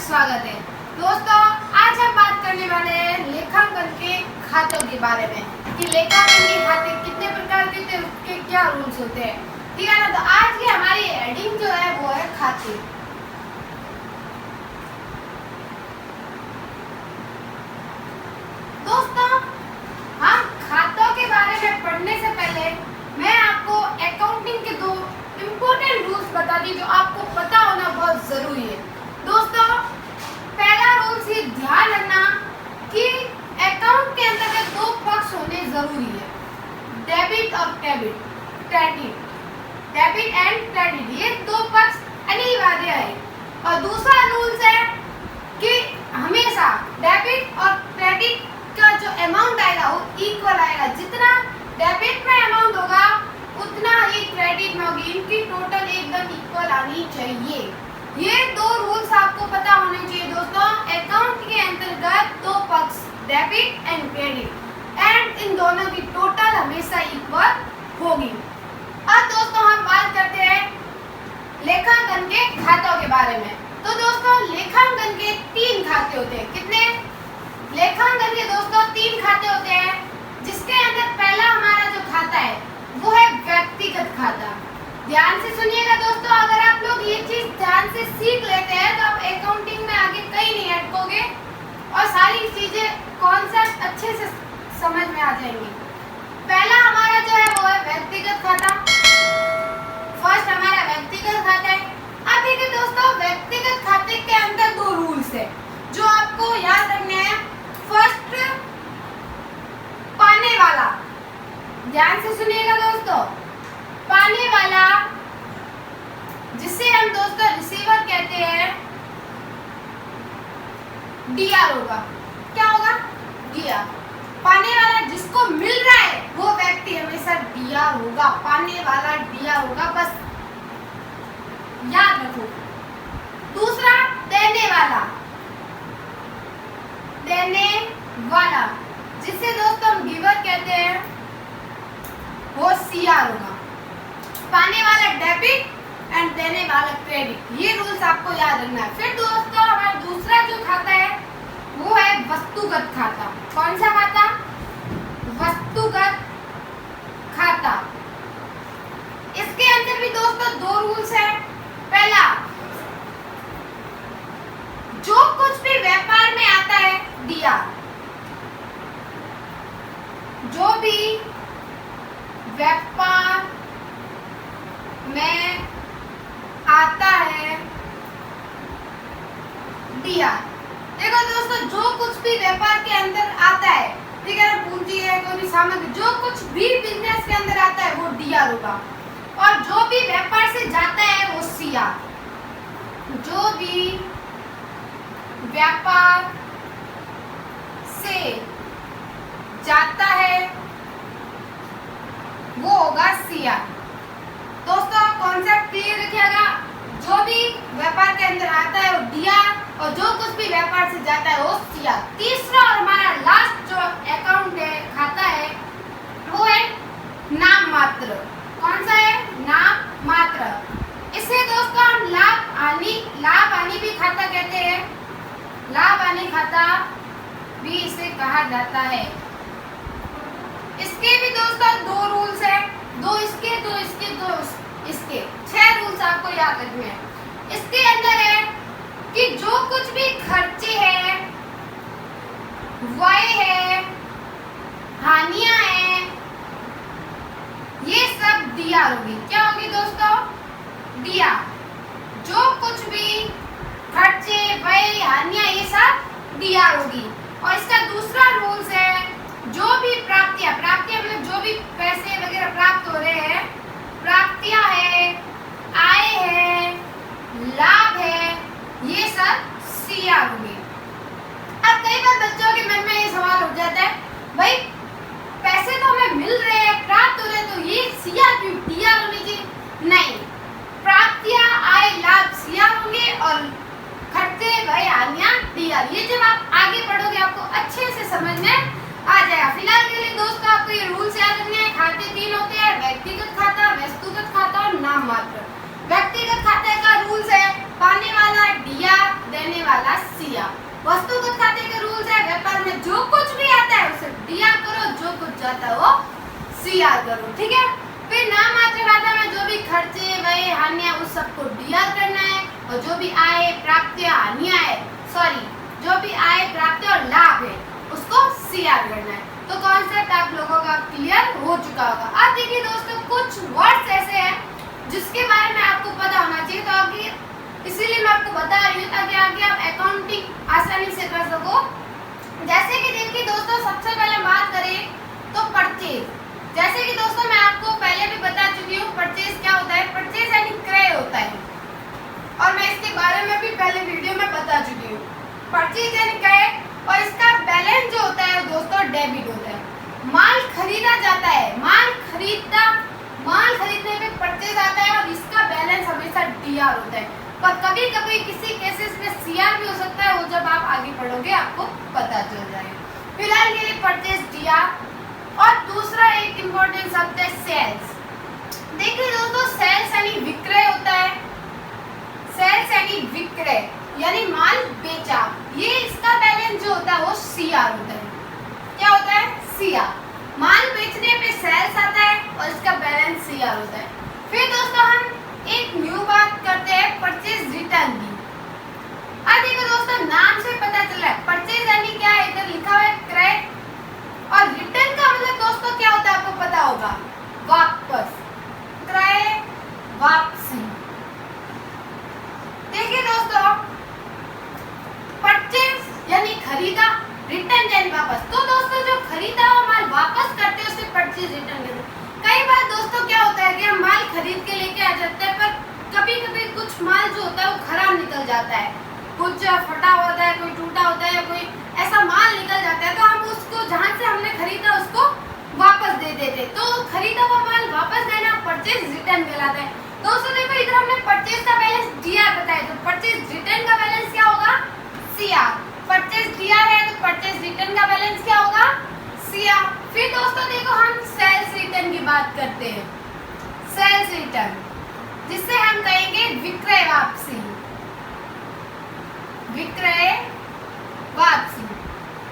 स्वागत है। दोस्तों, आज हम बात करने वाले हैं लेखांकन के खातों के बारे में कि लेखांकन के खाते कितने प्रकार के होते हैं, उसके क्या रूल्स होते हैं। ठीक है ना। तो आज की हमारी हेडिंग जो है वो है खाते। दोस्तों, हम खातों के बारे में पढ़ने से पहले मैं आपको अकाउंटिंग के दो इम्पोर्टेंट रूल्स बता दी जो आपको पता होना बहुत जरूरी है। दोस्तों, पहला रूल्स ये ध्यान रखना कि अकाउंट के अंतर्गत दो पक्ष होने जरूरी है, डेबिट और क्रेडिट। डेबिट एंड क्रेडिट ये दो पक्ष अनिवार्य है। और दूसरा रूल्स है कि हमेशा डेबिट और क्रेडिट का जो अमाउंट आएगा वो इक्वल आएगा। जितना डेबिट में अमाउंट होगा उतना ही क्रेडिट में होगी। इनकी टोटल एकदम इक्वल आनी चाहिए। ये दो रूल्स आपको पता होने चाहिए। दोस्तों, अकाउंट के अंतर्गत दो पक्ष debit and credit and in दोनों की टोटल हमेशा इक्वल होगी। अब दोस्तों हम बात करते हैं लेखांकन के खातों के बारे में। तो दोस्तों, लेखांकन के तीन खाते होते हैं। कितने? लेखांकन के दोस्तों तीन खाते होते हैं, जिसके अंदर पहला हमारा जो खाता है वो है व्यक्तिगत खाता। ध्यान से सुनिएगा दोस्तों, अगर आप लोग ये चीज ध्यान से सीख लेते हैं तो आप अकाउंटिंग में आगे कहीं नहीं अटकोगे और सारी चीजें कॉन्सेप्ट अच्छे से समझ में आ जाएंगी। पहला हमारा जो है वो है व्यक्तिगत खाता। फर्स्ट हमारा व्यक्तिगत खाता है। अब देखिए दोस्तों, व्यक्तिगत खाते के अंदर दो रूल्स है जो आपको याद रखने हैं। फर्स्ट, पाने वाला। ध्यान से सुनिएगा दोस्तों, पाने वाला जिसे हम दोस्तों रिसीवर कहते हैं, डीआर होगा। क्या होगा? डीआर। पाने वाला जिसको मिल रहा है वो व्यक्ति हमेशा डीआर होगा। पाने वाला डीआर होगा, बस याद रखो। दूसरा, देने वाला। देने वाला जिसे दोस्तों हम गिवर कहते हैं, वो सीआर होगा। पाने वाला डेबिट एंड देने वाला क्रेडिट। ये रूल्स आपको याद रखना है। फिर दोस्तों हमारा दूसरा जो खाता है वो है वस्तुगत खाता। कौन सा खाता? वस्तुगत खाता। इसके अंदर भी दोस्तों दो रूल्स हैं। पहला, जो कुछ भी व्यापार में आता है दिया, जो भी व्यापार में आता है दिया। देखो दोस्तों, जो कुछ भी व्यापार के अंदर आता है, ठीक है ना, पूंजी है, कोई भी सामग्री, जो कुछ भी बिजनेस के अंदर आता है वो डीआर होगा। और जो भी व्यापार से जाता है वो सीआर। जो भी व्यापार से जाता है वो होगा सीआर। दोस्तों कॉन्सेप्ट क्लियर रखिएगा। जो भी व्यापार के अंदर आता है वो डीआर और जो कुछ भी व्यापार से जाता है वो सीआर। तीसरा और हमारा लास्ट जो अकाउंट है, खाता है, वो है नाम मात्र। कौन सा है? नाम मात्र। इसे दोस्तों हम लाभ हानि भी खाता कहते हैं। लाभ हानि खाता भी इसे कहा जाता है। इसके भी दोस्तों दो रूल्स है, दो इसके, दो इसके, दो इसके, 6 रूल्स आपको याद रखने हैं। इसके अंदर है कि जो कुछ भी खर्चे हैं, व्यय है, हानियां हैं, ये सब डीआर होगी। क्या होगी दोस्तों? डीआर। जो कुछ भी खर्चे, व्यय, हानियां, ये सब डीआर होगी। और इसका दूसरा रूल्स है, जो भी प्राप्तियां मतलब जो भी पैसे वगैरह प्राप्त हो रहे हैं, प्राप्तियां है, आय है, लाभ है, ये सब सीआर होंगे। अब कई बार बच्चों के मन में ये सवाल उठ जाता है, भाई पैसे तो हमें मिल रहे हैं, प्राप्त हो रहे हैं, तो ये सीआर क्यों? डीआर होनी चाहिए। नहीं, प्राप्तियां, आय, लाभ सीआर होंगे और खर्चे, व्यय, हानियां डीआर। ये जब आप आगे पढ़ोगे आपको अच्छे से समझ में आ जाएगा। फिलहाल के लिए दोस्तों आपको ये रूल्स याद रखने हैं। खाते तीन होते हैं, व्यक्तिगत खाता, वस्तुगत खाता और नाम मात्र। व्यक्तिगत खाते का रूल्स है पाने वाला दिया, देने वाला सिया। वस्तुगत खाते के रूल्स है व्यापार में जो कुछ भी आता है उसे दिया करो, जो कुछ जाता है वो सिया करो, ठीक है। फिर नाम मात्र खाता में जो भी खर्चे व्यय हानियां उस सबको दिया करना है, और जो भी आय प्राप्तियां हानियां है जो भी आय प्राप्तियां और लाभ है उसको सिया करना है। तो कॉन्सेप्ट आप लोगों का क्लियर हो चुका होगा। अब देखिए दोस्तों, कुछ वर्ड्स ऐसे हैं जिसके बारे में आपको पता होना चाहिए, तो आगे इसीलिए मैं आपको बता रही हूँ ताकि आगे आप अकाउंटिंग आसानी से कर सको। जैसे कि देखिए दोस्तों, सबसे पहले बात करें तो परचेज। जैसे कि दोस्तों मैं आपको पहले भी बता चुकी हूँ परचेज क्या होता है। परचेज यानी क्रय होता है, और मैं इसके बारे में भी पहले वीडियो में बता चुकी हूँ। परचेज यानी क्रय, और इसका बैलेंस जो होता है दोस्तों डेबिट होता है। माल खरीदा जाता है, माल खरीदने पे परचेज आता है, और इसका बैलेंस हमेशा डीआर होता है। पर कभी कभी किसी केसेस में सीआर भी हो सकता है, वो जब आप आगे पढ़ोगे आपको पता चल जाएगा। फिलहाल के लिए परचेज डीआर। और दूसरा एक इम्पोर्टेंट शब्द है सेल्स। देखिए दोस्तों, सेल्स यानी विक्रय होता है। सेल्स यानी विक्रय यानी माल बेचा, ये इसका बैलेंस जो होता है वो सीआर होता है। क्या होता है? सीआर। माल बेचने पे सेल्स आता है और इसका बैलेंस सीआर होता है। फिर दोस्तों हम एक न्यू बात करते हैं परचेज रिटर्न की। अब देखो दोस्तों, नाम से पता चल रहा है परचेज यानी क्या है, इधर लिखा हुआ है क्रय, और रिटर्न का मतलब दोस्तों क्या होता है आपको पता होगा, वापस। क्रय वापसी। देखिए दोस्तों, परचेज यानी खरीदा, रिटर्न यानी वापस। तो दोस्तों जो खरीदा हुआ माल वापस करते हैं उसे परचेज रिटर्न कहते हैं। कई बार दोस्तों क्या होता है कि हम माल खरीद के लेके आ जाते हैं, पर कभी कभी कुछ माल जो होता है वो खराब निकल जाता है, कुछ फटा होता है, कोई टूटा होता है, कोई ऐसा माल निकल जाता है, तो हम उसको जहाँ से हमने खरीदा उसको वापस दे देते। तो खरीदा हुआ माल वापस देना परचेज रिटर्न कहलाता है। दोस्तों देखो, इधर हमने परचेज का बैलेंस डीआर बताया, तो परचेज रिटर्न का बैलेंस क्या होगा? सीआर। परचेज डीआर है तो परचेज रिटर्न का बैलेंस क्या होगा? सीआर। फिर दोस्तों देखो, हम सेल्स रिटर्न की बात करते हैं। सेल्स रिटर्न, जिससे हम कहेंगे विक्रय वापसी। विक्रय वापसी।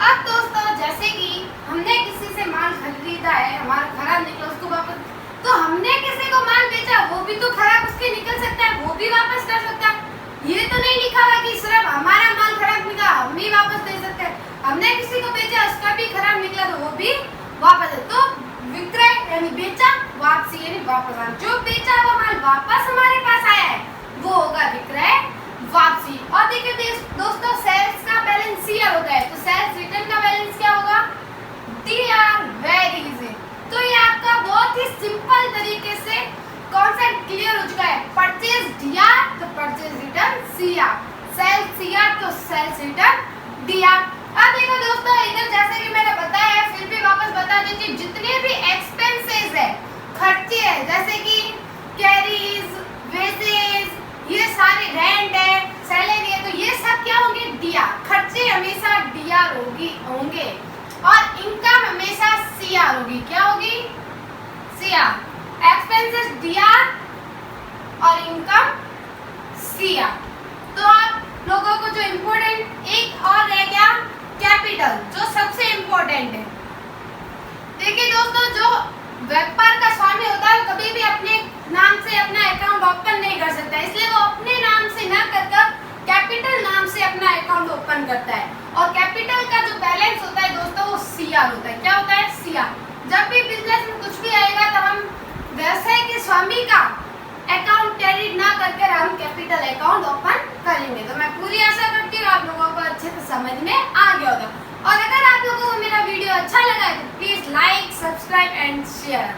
अब दोस्तों जैसे कि हमने किसी से माल खरीदा है, हमारा खराब निकला, उसको वापस, तो हमने किसी को माल बेचा, वो भी तो खराब उसके निकल सकता है, वो भी वापस कर सकता है। ये तो नहीं लिखा हुआ कि सिर्फ हमारा माल खराब निकला हम भी वापस दे सकते हैं। हमने किसी को बेचा, उसका भी खराब निकला तो वो भी वापस है। तो विक्रय यानी बेचा, वापसी यानी वापस आना। जो बेचा हुआ माल वापस हमारे पास आया है वो होगा विक्रय वापसी। और देखिए दोस्तों, सेल्स का बैलेंस सीआर होता है, तो सेल्स रिटर्न का बैलेंस क्या होगा? डीआर। Very easy. तो ये आपका बहुत ही सिंपल तरीके से कॉन्सेप्ट क्लियर हो चुका है। परचेज डीआर तो purchase return CR, sales CR तो सेल्स रिटर्न डीआर। अब देखो दोस्तों, इधर जैसे कि मैंने बताया है, फिर भी वापस बता देती हूँ, जितने भी एक्सपेंसेस है, खर्चे है, जैसे कि कैरीज, वेजेस, ये सारे रेंट है, सैलरी है, तो ये सब क्या होंगे? डीआर। खर्चे हमेशा डीआर होंगे, और इनकम हमेशा सीआर होगी। क्या होगी? सीआर। एक्सपेंसेस डीआर और इनकम सीआर। तो आप लोगों को जो इम्पोर्टेंट एक और रह गया, कैपिटल, जो सबसे इम्पोर्टेंट है। देखिए दोस्तों, जो व्यापार का स्वामी होता है कभी भी अपने नाम से अपना अकाउंट ओपन नहीं कर सकता, इसलिए वो अपने नाम से ना कर कैपिटल नाम से अपना अकाउंट ओपन करता है। और कैपिटल का जो बैलेंस होता है दोस्तों वो सीआर होता है। क्या होता है? सीआर। जब भी बिजनेस में कुछ भी आएगा तो हम व्यवसाय के स्वामी का अकाउंट क्रेडिट ना करके हम कैपिटल अकाउंट ओपन करेंगे। तो मैं पूरी आशा करती हूँ आप लोगों को अच्छे से समझ में आ गया होगा। और अगर आप लोगों को मेरा वीडियो अच्छा लगा है तो please like, subscribe and share.